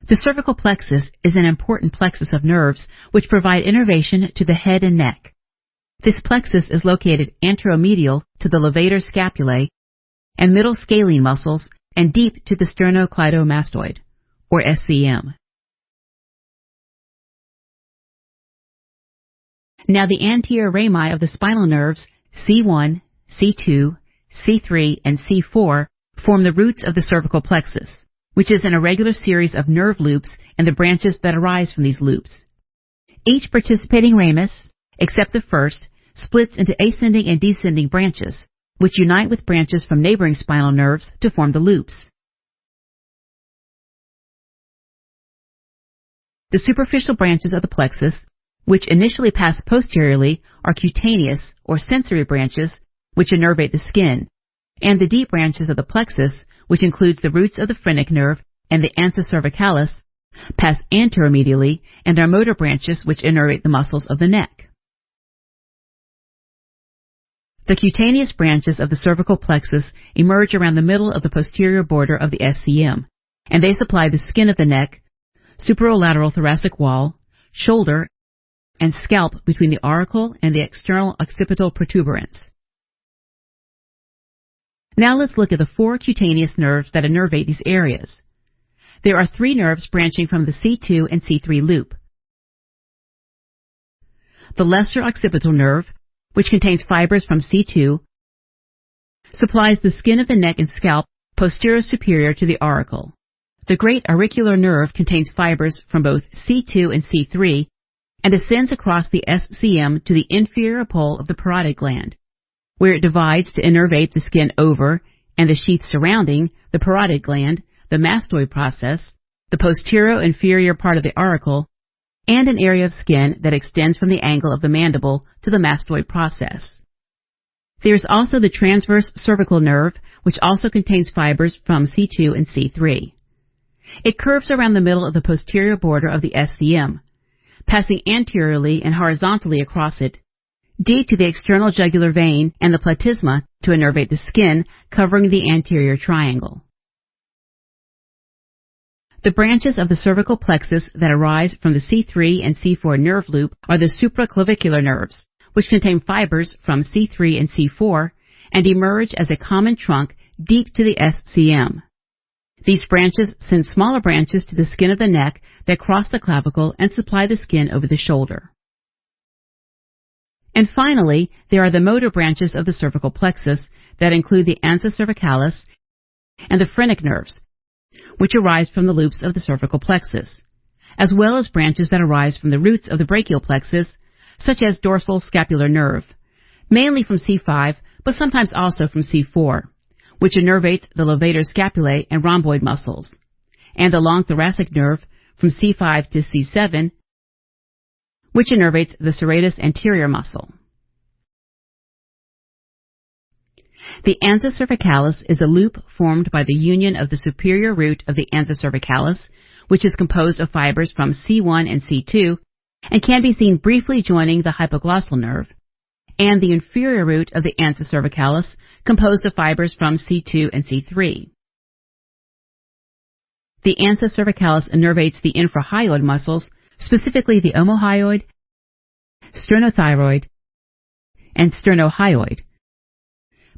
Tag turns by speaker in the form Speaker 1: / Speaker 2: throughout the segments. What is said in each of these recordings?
Speaker 1: The cervical plexus is an important plexus of nerves which provide innervation to the head and neck. This plexus is located anteromedial to the levator scapulae and middle scalene muscles and deep to the sternocleidomastoid, or SCM. Now the anterior rami of the spinal nerves C1, C2, C3, and C4 form the roots of the cervical plexus, which is an irregular series of nerve loops and the branches that arise from these loops. Each participating ramus, except the first, splits into ascending and descending branches, which unite with branches from neighboring spinal nerves to form the loops. The superficial branches of the plexus, which initially pass posteriorly, are cutaneous or sensory branches, which innervate the skin, and the deep branches of the plexus, which includes the roots of the phrenic nerve and the ansa cervicalis, pass anteromedially and are motor branches which innervate the muscles of the neck. The cutaneous branches of the cervical plexus emerge around the middle of the posterior border of the SCM, and they supply the skin of the neck, superolateral thoracic wall, shoulder, and scalp between the auricle and the external occipital protuberance. Now let's look at the 4 cutaneous nerves that innervate these areas. There are 3 nerves branching from the C2 and C3 loop. The lesser occipital nerve, which contains fibers from C2, supplies the skin of the neck and scalp posterior superior to the auricle. The great auricular nerve contains fibers from both C2 and C3 and ascends across the SCM to the inferior pole of the parotid gland, where it divides to innervate the skin over and the sheath surrounding the parotid gland, the mastoid process, the posterior inferior part of the auricle, and an area of skin that extends from the angle of the mandible to the mastoid process. There is also the transverse cervical nerve, which also contains fibers from C2 and C3. It curves around the middle of the posterior border of the SCM, passing anteriorly and horizontally across it, deep to the external jugular vein and the platysma to innervate the skin covering the anterior triangle. The branches of the cervical plexus that arise from the C3 and C4 nerve loop are the supraclavicular nerves, which contain fibers from C3 and C4 and emerge as a common trunk deep to the SCM. These branches send smaller branches to the skin of the neck that cross the clavicle and supply the skin over the shoulder. And finally, there are the motor branches of the cervical plexus that include the ansa cervicalis and the phrenic nerves, which arise from the loops of the cervical plexus, as well as branches that arise from the roots of the brachial plexus, such as dorsal scapular nerve, mainly from C5, but sometimes also from C4, which innervates the levator scapulae and rhomboid muscles, and the long thoracic nerve from C5 to C7, which innervates the serratus anterior muscle. The ansa cervicalis is a loop formed by the union of the superior root of the ansa cervicalis, which is composed of fibers from C1 and C2, and can be seen briefly joining the hypoglossal nerve, and the inferior root of the ansa cervicalis, composed of fibers from C2 and C3. The ansa cervicalis innervates the infrahyoid muscles, specifically the omohyoid, sternothyroid, and sternohyoid,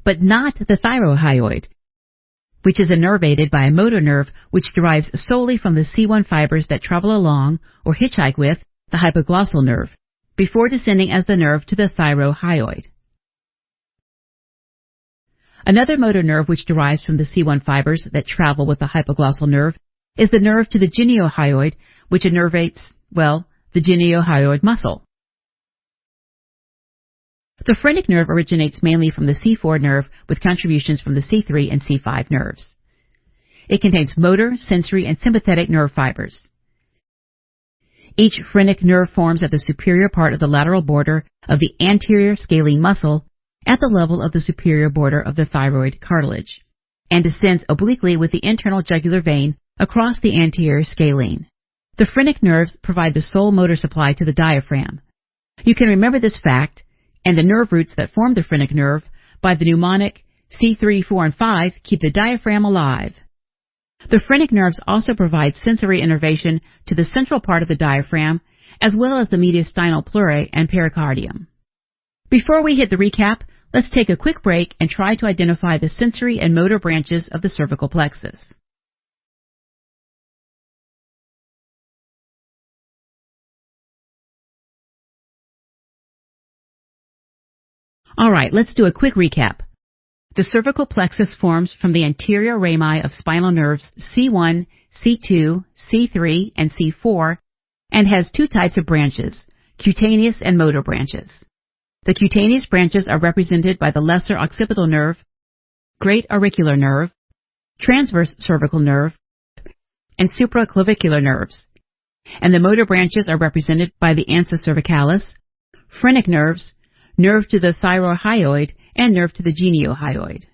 Speaker 1: but not the thyrohyoid, which is innervated by a motor nerve which derives solely from the C1 fibers that travel along or hitchhike with the hypoglossal nerve, before descending as the nerve to the thyrohyoid. Another motor nerve which derives from the C1 fibers that travel with the hypoglossal nerve is the nerve to the geniohyoid, which innervates, the geniohyoid muscle. The phrenic nerve originates mainly from the C4 nerve with contributions from the C3 and C5 nerves. It contains motor, sensory, and sympathetic nerve fibers. Each phrenic nerve forms at the superior part of the lateral border of the anterior scalene muscle at the level of the superior border of the thyroid cartilage, and descends obliquely with the internal jugular vein across the anterior scalene. The phrenic nerves provide the sole motor supply to the diaphragm. You can remember this fact and the nerve roots that form the phrenic nerve by the mnemonic C3, 4, and 5 keep the diaphragm alive. The phrenic nerves also provide sensory innervation to the central part of the diaphragm, as well as the mediastinal pleurae and pericardium. Before we hit the recap, let's take a quick break and try to identify the sensory and motor branches of the cervical plexus. All right, let's do a quick recap. The cervical plexus forms from the anterior rami of spinal nerves C1, C2, C3, and C4, and has two types of branches, cutaneous and motor branches. The cutaneous branches are represented by the lesser occipital nerve, great auricular nerve, transverse cervical nerve, and supraclavicular nerves, and the motor branches are represented by the ansa cervicalis, phrenic nerves, nerve to the thyrohyoid, and nerve to the geniohyoid.